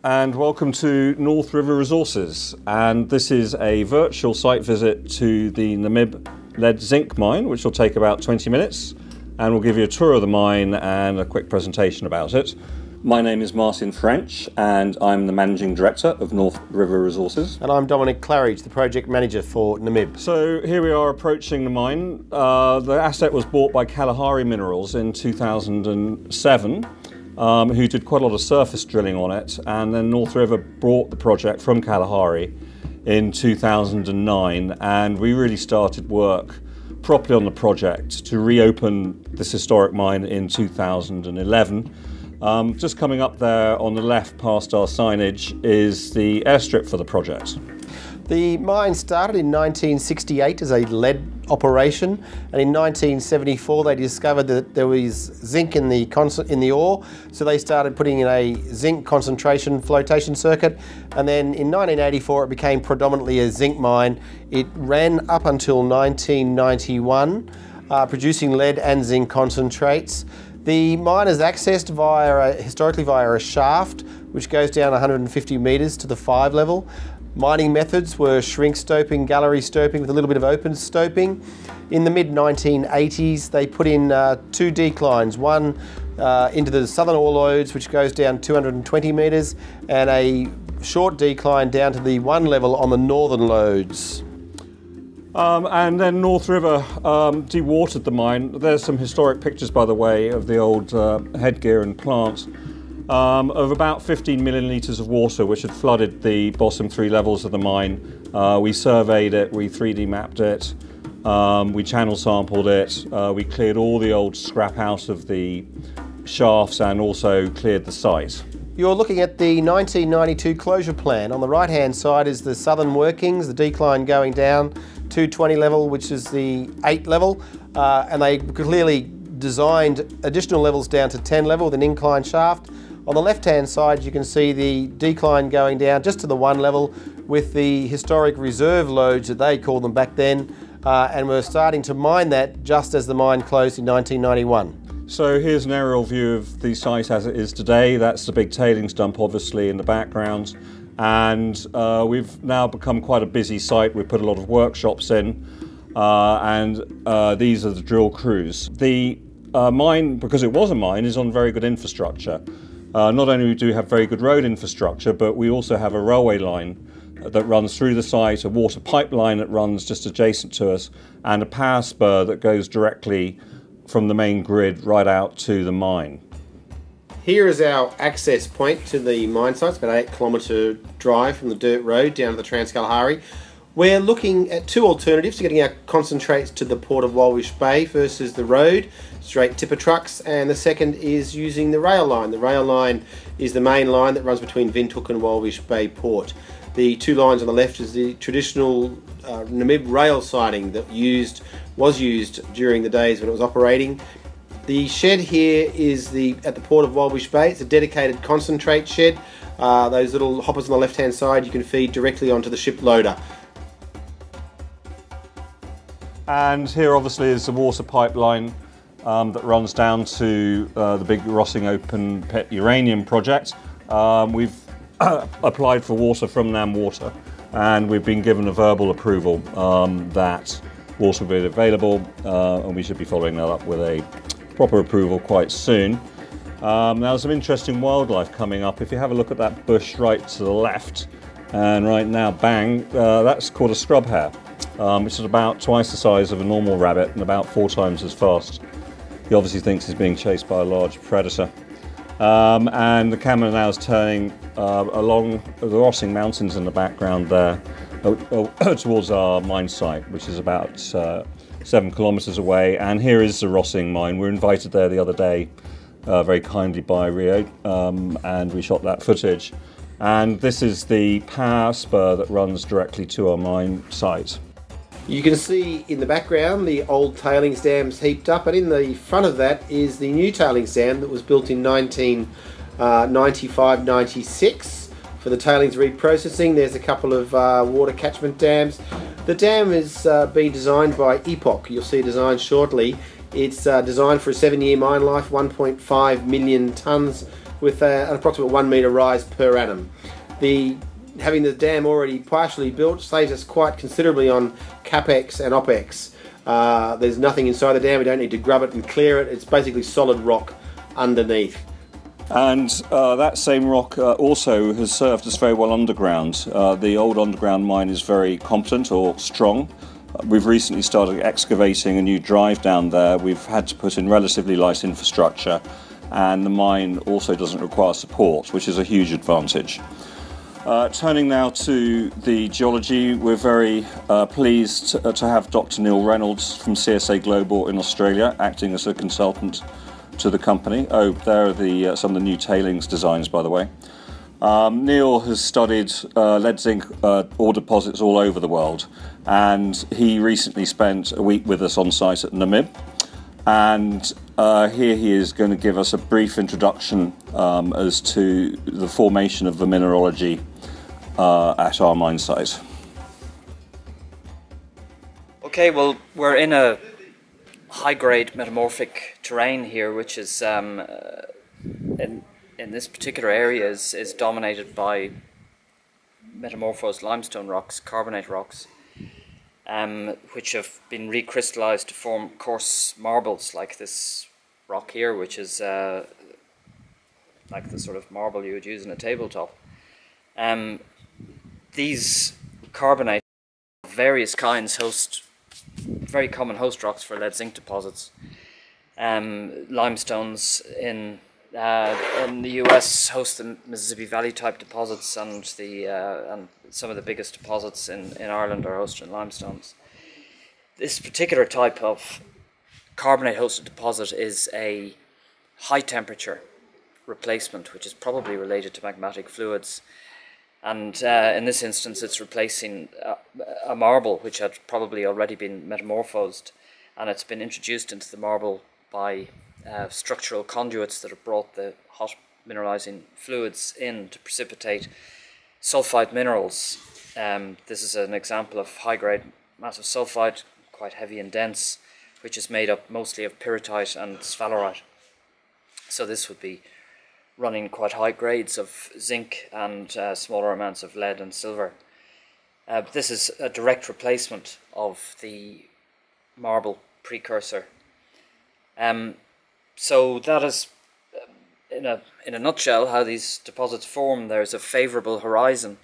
and welcome to North River Resources, and this is a virtual site visit to the Namib lead zinc mine, which will take about 20 minutes, and we'll give you a tour of the mine and a quick presentation about it. My name is Martin French and I'm the Managing Director of North River Resources. And I'm Dominic Claridge, the Project Manager for Namib. So here we are approaching the mine. The asset was bought by Kalahari Minerals in 2007. Who did quite a lot of surface drilling on it, and then North River bought the project from Kalahari in 2009, and we really started work properly on the project to reopen this historic mine in 2011. Just coming up there on the left past our signage is the airstrip for the project. The mine started in 1968 as a lead operation, and in 1974 they discovered that there was zinc in the ore, so they started putting in a zinc concentration flotation circuit, and then in 1984 it became predominantly a zinc mine. It ran up until 1991, producing lead and zinc concentrates. The mine is accessed historically via a shaft which goes down 150 metres to the 5 level. Mining methods were shrink stoping, gallery stoping with a little bit of open stoping. In the mid-1980s they put in 2 declines, one into the southern ore lodes which goes down 220 metres, and a short decline down to the 1 level on the northern lodes. And then North River dewatered the mine. There's some historic pictures, by the way, of the old headgear and plant. Of about 15 million litres of water which had flooded the bottom 3 levels of the mine. We surveyed it, we 3D mapped it, we channel sampled it, we cleared all the old scrap out of the shafts and also cleared the site. You're looking at the 1992 closure plan. On the right hand side is the southern workings, the decline going down to 20 level, which is the 8 level, and they clearly designed additional levels down to 10 level with an incline shaft. On the left-hand side you can see the decline going down just to the 1 level with the historic reserve lodes that they called them back then, and we're starting to mine that just as the mine closed in 1991. So here's an aerial view of the site as it is today. That's the big tailings dump obviously in the background, and we've now become quite a busy site. We've put a lot of workshops in, and these are the drill crews. The mine, because it was a mine, is on very good infrastructure. Not only do we have very good road infrastructure, but we also have a railway line that runs through the site, a water pipeline that runs just adjacent to us, and a power spur that goes directly from the main grid right out to the mine. Here is our access point to the mine site. It's about an 8-kilometre drive from the dirt road down to the Trans-Kalahari. We're looking at 2 alternatives to getting our concentrates to the port of Walwish Bay versus the road, straight tipper trucks, and the second is using the rail line. The rail line is the main line that runs between Windhoek and Walwish Bay Port. The 2 lines on the left is the traditional Namib rail siding that was used during the days when it was operating. The shed here is at the port of Walwish Bay. It's a dedicated concentrate shed. Those little hoppers on the left hand side you can feed directly onto the ship loader. And here obviously is the water pipeline that runs down to the big Rossing open pit uranium project. We've applied for water from NamWater, and we've been given a verbal approval that water will be available, and we should be following that up with a proper approval quite soon. Now there's some interesting wildlife coming up. If you have a look at that bush right to the left, and right now, bang, that's called a scrub hare. Which is about twice the size of a normal rabbit and about 4 times as fast. He obviously thinks he's being chased by a large predator. And the camera now is turning along the Rossing Mountains in the background there towards our mine site, which is about 7 kilometres away. And here is the Rossing mine. We were invited there the other day very kindly by Rio, and we shot that footage. And this is the power spur that runs directly to our mine site. You can see in the background the old tailings dams heaped up, and in the front of that is the new tailings dam that was built in 1995-96 for the tailings reprocessing. There's a couple of water catchment dams. The dam has been designed by Epoch. You'll see it designed shortly. It's designed for a 7-year mine life, 1.5 million tonnes with an approximate 1 metre rise per annum. Having the dam already partially built saves us quite considerably on capex and opex. There's nothing inside the dam, we don't need to grub it and clear it, it's basically solid rock underneath. And that same rock also has served us very well underground. The old underground mine is very competent or strong. We've recently started excavating a new drive down there. We've had to put in relatively light infrastructure, and the mine also doesn't require support, which is a huge advantage. Turning now to the geology, we're very pleased to have Dr. Neil Reynolds from CSA Global in Australia acting as a consultant to the company. Oh, there are some of the new tailings designs, by the way. Neil has studied lead zinc ore deposits all over the world, and he recently spent a week with us on site at Namib. And here he is going to give us a brief introduction as to the formation of the mineralogy at our mine site. Okay, well, we're in a high-grade metamorphic terrain here, which is in this particular area is dominated by metamorphosed limestone rocks, carbonate rocks, which have been recrystallized to form coarse marbles like this rock here, which is like the sort of marble you would use in a tabletop. These carbonates of various kinds host very common host rocks for lead zinc deposits. Limestones in the US host the Mississippi Valley type deposits, and some of the biggest deposits in Ireland are hosted in limestones. This particular type of carbonate hosted deposit is a high temperature replacement, which is probably related to magmatic fluids. And in this instance, it's replacing a marble which had probably already been metamorphosed, and it's been introduced into the marble by structural conduits that have brought the hot mineralizing fluids in to precipitate sulfide minerals. This is an example of high-grade massive sulfide, quite heavy and dense, which is made up mostly of pyrrhotite and sphalerite. So this would be running quite high grades of zinc and smaller amounts of lead and silver. This is a direct replacement of the marble precursor. So that is, in a nutshell, how these deposits form. There's a favourable horizon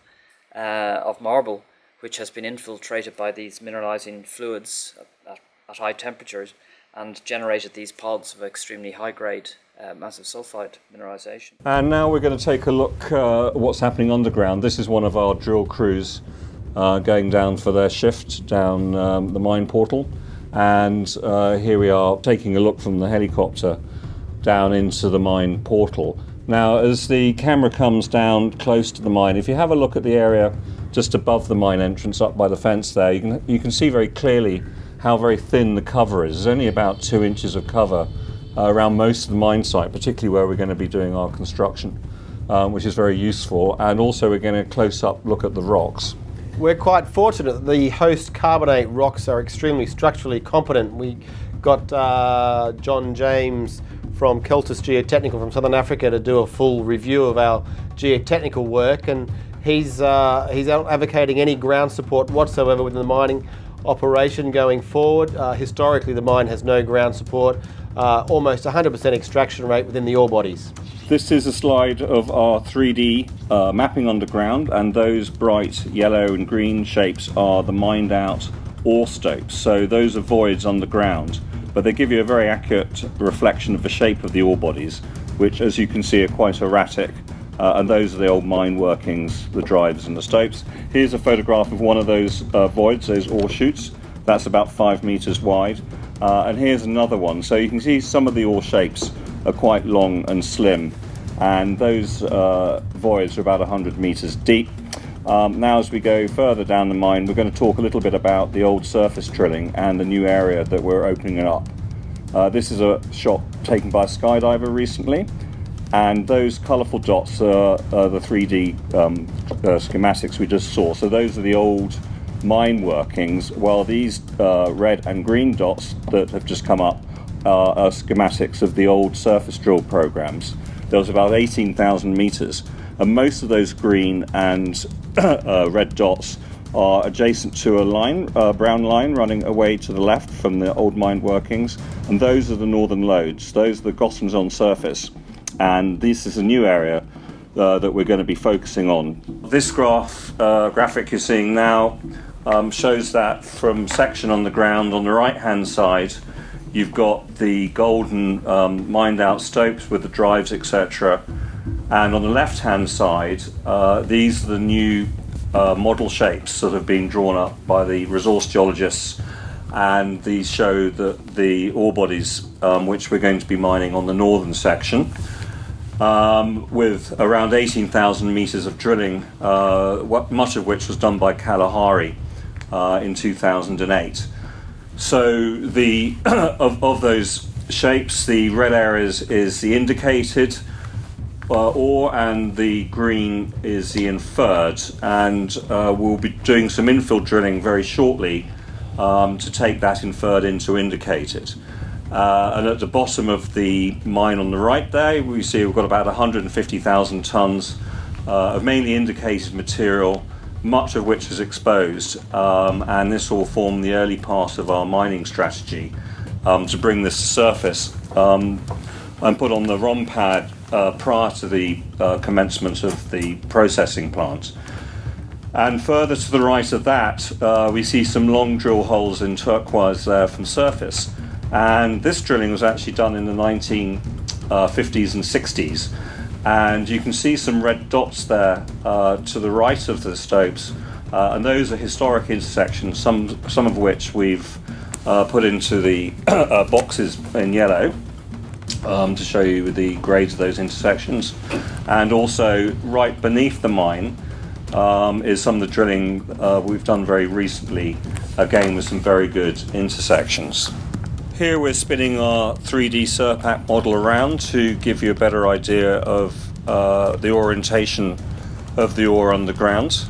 of marble which has been infiltrated by these mineralizing fluids at high temperatures and generated these pods of extremely high grade massive sulfide mineralization. And now we're going to take a look at what's happening underground. This is one of our drill crews going down for their shift down the mine portal, and here we are taking a look from the helicopter down into the mine portal. Now, as the camera comes down close to the mine, if you have a look at the area just above the mine entrance up by the fence there, you can see very clearly how very thin the cover is. There's only about 2 inches of cover around most of the mine site, particularly where we're going to be doing our construction, which is very useful. And also we're getting a close-up look at the rocks. We're quite fortunate that the host carbonate rocks are extremely structurally competent. We got John James from Keltis Geotechnical from Southern Africa to do a full review of our geotechnical work, and he's advocating any ground support whatsoever within the mining operation going forward. Historically, the mine has no ground support, almost 100% extraction rate within the ore bodies. This is a slide of our 3D mapping underground, and those bright yellow and green shapes are the mined out ore stopes. So those are voids underground, but they give you a very accurate reflection of the shape of the ore bodies, which, as you can see, are quite erratic. And those are the old mine workings, the drives and the stopes. Here's a photograph of one of those voids, those ore chutes. That's about 5 meters wide. And here's another one. So you can see some of the ore shapes are quite long and slim. And those voids are about 100 meters deep. Now, as we go further down the mine, we're going to talk a little bit about the old surface drilling and the new area that we're opening up. This is a shot taken by a skydiver recently. And those colourful dots are the 3D schematics we just saw. So those are the old mine workings, while these red and green dots that have just come up are schematics of the old surface drill programs. there was about 18,000 meters, and most of those green and red dots are adjacent to a line, brown line running away to the left from the old mine workings, and those are the northern lodes. Those are the gossans on surface, and this is a new area that we're going to be focusing on. This graphic you're seeing now shows that from section on the ground on the right hand side you've got the golden mined out stopes with the drives, etc. And on the left hand side these are the new model shapes that have been drawn up by the resource geologists, and these show the ore bodies which we're going to be mining on the northern section. With around 18,000 meters of drilling, much of which was done by Kalahari in 2008. So of those shapes, the red areas is the indicated ore and the green is the inferred, and we'll be doing some infill drilling very shortly to take that inferred into indicated. And at the bottom of the mine on the right there, we see we've got about 150,000 tons of mainly indicated material, much of which is exposed, and this will form the early part of our mining strategy to bring this to surface and put on the ROM pad prior to the commencement of the processing plant. And further to the right of that, we see some long drill holes in turquoise there from surface. And this drilling was actually done in the 1950s and 60s. And you can see some red dots there to the right of the stopes. And those are historic intersections, some of which we've put into the boxes in yellow to show you the grades of those intersections. And also right beneath the mine is some of the drilling we've done very recently, again with some very good intersections. Here we're spinning our 3D Surpac model around to give you a better idea of the orientation of the ore underground.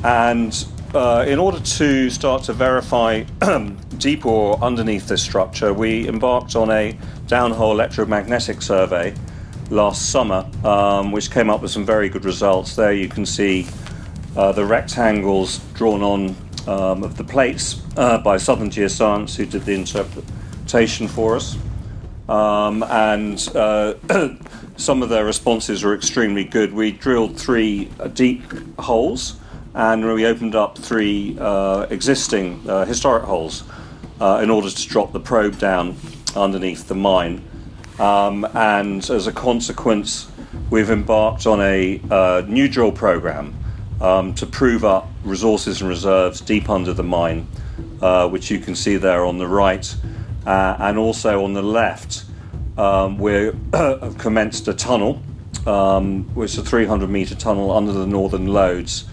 And in order to start to verify deep ore underneath this structure, we embarked on a downhole electromagnetic survey last summer, which came up with some very good results. There you can see the rectangles drawn on of the plates by Southern Geoscience, who did the interpretation for us, and some of their responses were extremely good. We drilled 3 deep holes, and we opened up 3 existing historic holes in order to drop the probe down underneath the mine, and as a consequence we've embarked on a new drill program to prove up resources and reserves deep under the mine, which you can see there on the right, and also on the left we have commenced a tunnel, which is a 300-meter tunnel under the northern lodes,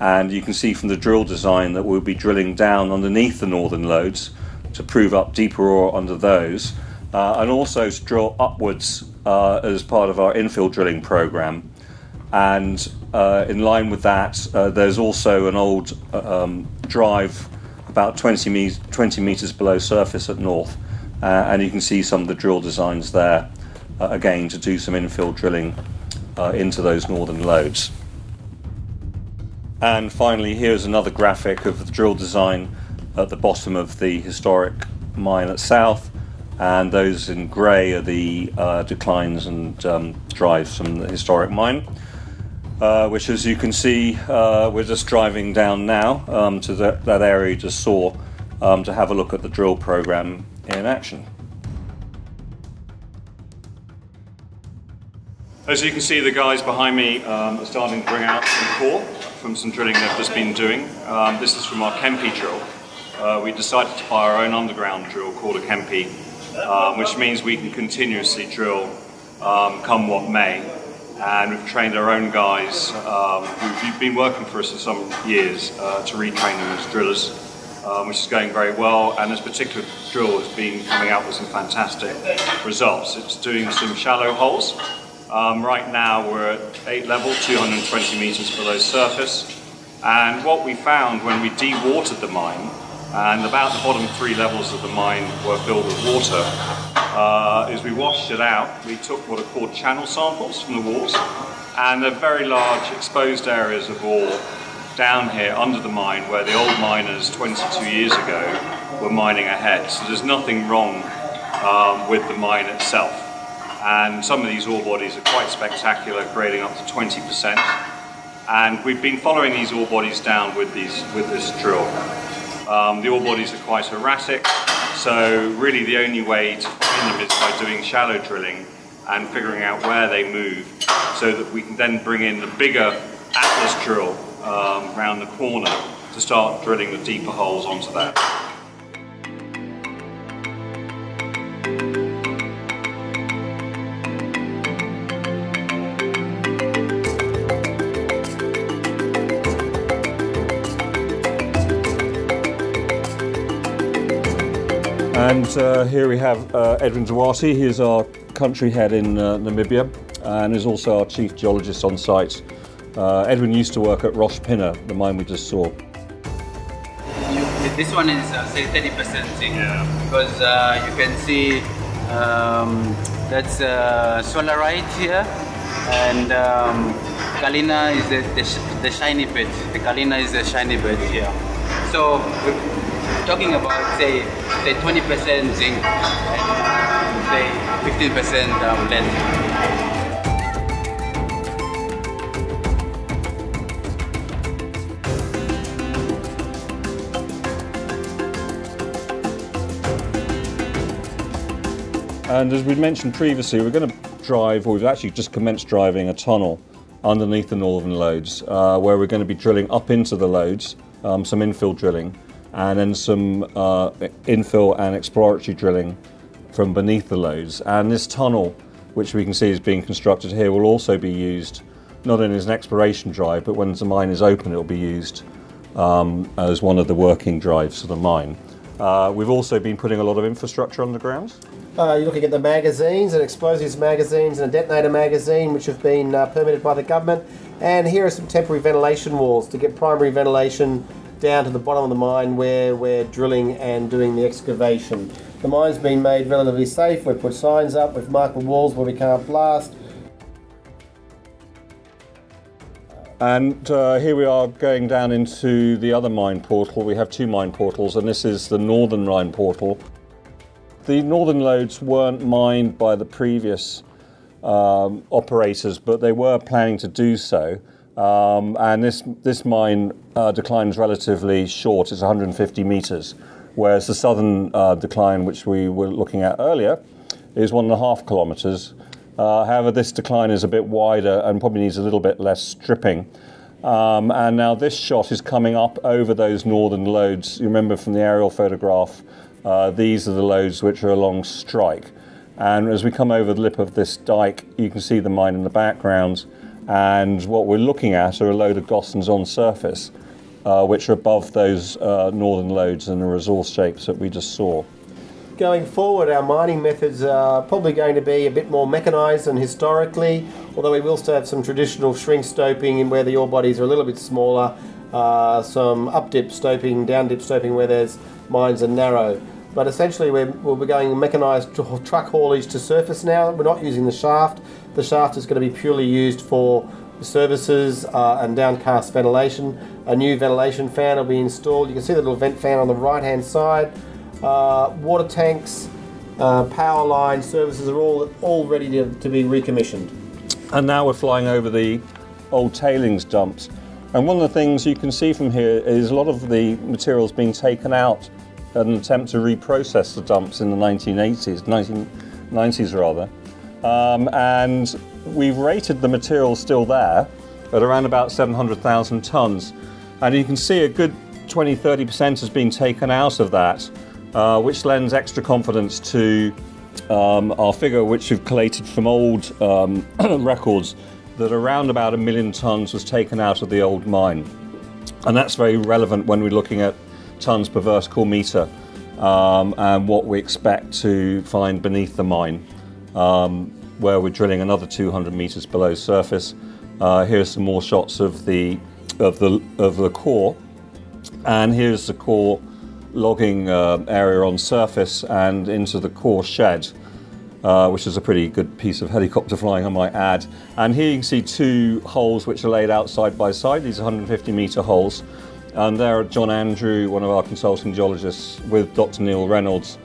and you can see from the drill design that we'll be drilling down underneath the northern lodes to prove up deeper ore under those, and also to drill upwards as part of our infill drilling program. And in line with that, there's also an old drive about 20 meters below surface at north, and you can see some of the drill designs there, again to do some infill drilling into those northern lodes. And finally, here's another graphic of the drill design at the bottom of the historic mine at south, and those in grey are the declines and drives from the historic mine. Which, as you can see, we're just driving down now to that area you just saw to have a look at the drill program in action. As you can see, the guys behind me are starting to bring out some core from some drilling they've just been doing. This is from our Kempe drill. We decided to buy our own underground drill called a Kempe, which means we can continuously drill come what may. And we've trained our own guys who've been working for us for some years to retrain them as drillers, which is going very well. And this particular drill has been coming out with some fantastic results. It's doing some shallow holes. Right now we're at 8 level, 220 meters below surface. And what we found when we dewatered the mine, and about the bottom 3 levels of the mine were filled with water, is we washed it out. We took what are called channel samples from the walls, and they're very large exposed areas of ore down here under the mine where the old miners 22 years ago were mining ahead. So there's nothing wrong with the mine itself. And some of these ore bodies are quite spectacular, grading up to 20%. And we've been following these ore bodies down with this drill. The ore bodies are quite erratic, so really the only way to find them is by doing shallow drilling and figuring out where they move, so that we can then bring in the bigger Atlas drill round the corner to start drilling the deeper holes onto that. And here we have Edwin Duarte. He is our country head in Namibia and is also our chief geologist on site. Edwin used to work at Rosh Pinah, the mine we just saw. This one is say 30% zinc, because you can see that's solarite here, and galena is the shiny bit. The galena is the shiny bit here. So we're talking about say 20% zinc and say 15% lead. And as we mentioned previously, we're going to drive, or we've actually just commenced driving a tunnel underneath the northern lodes, where we're going to be drilling up into the lodes, some infill drilling, and then some infill and exploratory drilling from beneath the lodes. And this tunnel, which we can see is being constructed here, will also be used not only as an exploration drive, but when the mine is open, it will be used as one of the working drives for the mine. We've also been putting a lot of infrastructure underground. You're looking at the magazines and explosives magazines and a detonator magazine, which have been permitted by the government. And here are some temporary ventilation walls to get primary ventilation down to the bottom of the mine where we're drilling and doing the excavation. The mine's been made relatively safe. We've put signs up, we've marked the walls where we can't blast. And here we are going down into the other mine portal. We have two mine portals, and this is the northern mine portal. The northern lodes weren't mined by the previous operators, but they were planning to do so. And this mine decline is relatively short, it's 150 metres, whereas the southern decline, which we were looking at earlier, is 1.5 kilometres. However, this decline is a bit wider and probably needs a little bit less stripping. And now this shot is coming up over those northern lodes. You remember from the aerial photograph, these are the lodes which are along strike. And as we come over the lip of this dike, you can see the mine in the background. And what we're looking at are a load of gossans on surface, which are above those northern lodes and the resource shapes that we just saw. Going forward, our mining methods are probably going to be a bit more mechanised than historically, although we will still have some traditional shrink stoping in where the ore bodies are a little bit smaller, some up-dip stoping, down-dip stoping where there's mines are narrow. But essentially we'll be going mechanised truck haulage to surface now. We're not using the shaft. The shaft is going to be purely used for services and downcast ventilation. A new ventilation fan will be installed. You can see the little vent fan on the right-hand side. Water tanks, power line services are all ready to be recommissioned. And now we're flying over the old tailings dumps. And one of the things you can see from here is a lot of the materials being taken out in an attempt to reprocess the dumps in the 1990s rather. And we've rated the material still there at around about 700,000 tonnes. And you can see a good 20–30% has been taken out of that, which lends extra confidence to our figure, which we've collated from old records, that around about 1 million tonnes was taken out of the old mine. And that's very relevant when we're looking at tonnes per vertical metre and what we expect to find beneath the mine, where we're drilling another 200 metres below surface. Here's some more shots of the core, and here's the core logging area on surface and into the core shed. which is a pretty good piece of helicopter flying, I might add. And here you can see two holes which are laid out side by side. These are 150-metre holes. And there, John Andrew, one of our consulting geologists, with Dr. Neil Reynolds,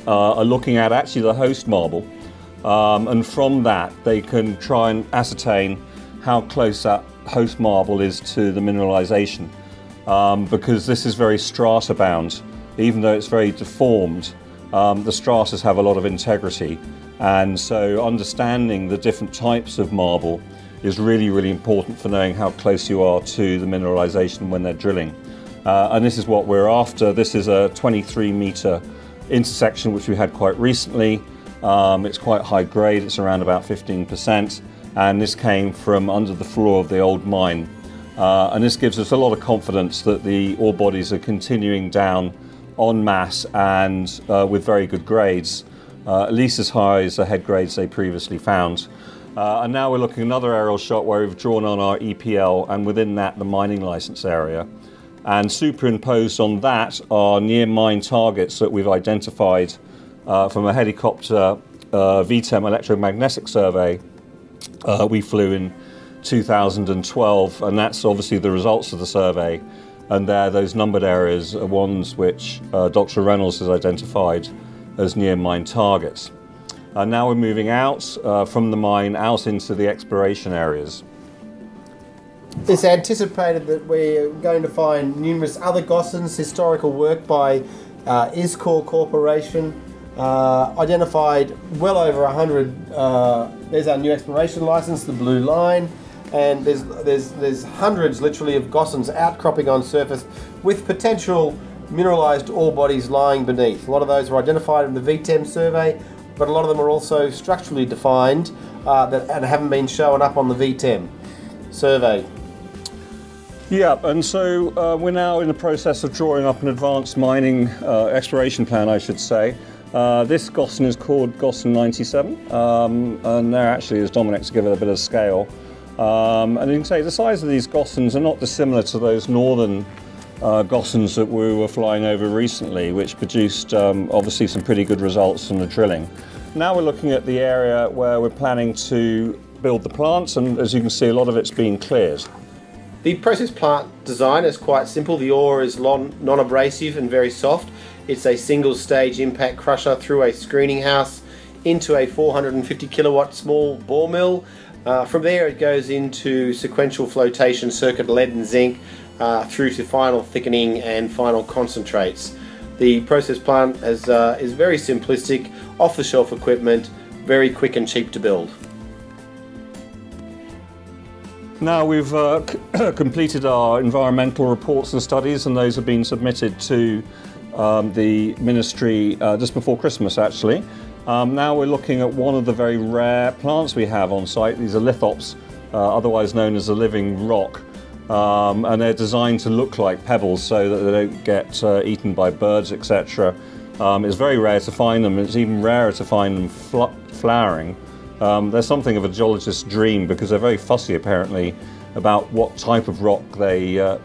are looking at actually the host marble. And from that, they can try and ascertain how close that host marble is to the mineralisation. Because this is very strata bound. Even though it's very deformed, the stratas have a lot of integrity. And so understanding the different types of marble is really, really important for knowing how close you are to the mineralisation when they're drilling. And this is what we're after. This is a 23-metre intersection which we had quite recently. It's quite high grade, it's around about 15%, and this came from under the floor of the old mine. And this gives us a lot of confidence that the ore bodies are continuing down en masse and with very good grades, at least as high as the head grades they previously found. And now we're looking at another aerial shot where we've drawn on our EPL and within that the mining license area. And superimposed on that are near mine targets that we've identified from a helicopter VTEM electromagnetic survey we flew in 2012, and that's obviously the results of the survey. And there, those numbered areas are ones which Dr. Reynolds has identified as near mine targets. And now we're moving out from the mine out into the exploration areas. It's anticipated that we're going to find numerous other gossans, historical work by ISCOR Corporation, identified well over 100. There's our new exploration license, the Blue Line, and there's hundreds literally of gossans outcropping on surface with potential mineralised ore bodies lying beneath. A lot of those were identified in the VTEM survey, but a lot of them are also structurally defined and haven't been shown up on the VTEM survey. Yeah, and so we're now in the process of drawing up an advanced mining exploration plan, I should say. This gossan is called Gossan 97, and there actually is Dominic to give it a bit of scale. And you can say the size of these gossans are not dissimilar to those northern gossans that we were flying over recently, which produced obviously some pretty good results from the drilling. Now we're looking at the area where we're planning to build the plants, and as you can see, a lot of it's being cleared. The process plant design is quite simple. The ore is non-abrasive and very soft. It's a single stage impact crusher through a screening house into a 450 kilowatt small bore mill. From there it goes into sequential flotation circuit lead and zinc through to final thickening and final concentrates. The process plant is very simplistic, off-the-shelf equipment, very quick and cheap to build. Now we've completed our environmental reports and studies, and those have been submitted to the ministry just before Christmas actually. Now we're looking at one of the very rare plants we have on site. These are lithops, otherwise known as a living rock, and they're designed to look like pebbles so that they don't get eaten by birds, etc. It's very rare to find them. It's even rarer to find them flowering. They're something of a geologist's dream because they're very fussy apparently about what type of rock they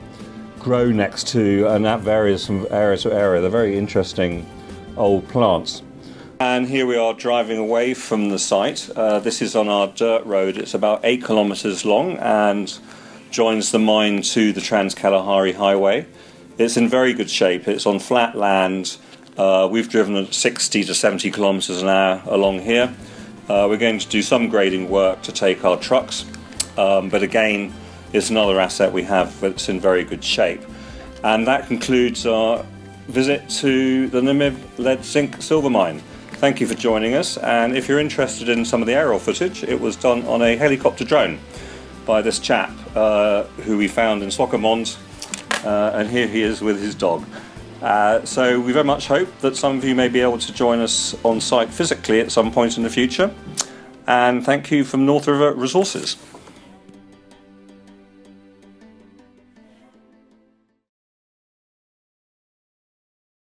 grow next to, and that varies from area to area. They're very interesting old plants. And here we are driving away from the site. This is on our dirt road. It's about 8 kilometres long and joins the mine to the Trans-Kalahari Highway. It's in very good shape. It's on flat land. We've driven at 60 to 70 kilometres an hour along here. We're going to do some grading work to take our trucks, but again, it's another asset we have that's in very good shape. And that concludes our visit to the Namib lead zinc silver mine. Thank you for joining us, and if you're interested in some of the aerial footage, it was done on a helicopter drone by this chap who we found in Swakopmund, and here he is with his dog. So we very much hope that some of you may be able to join us on site physically at some point in the future, and thank you from North River Resources.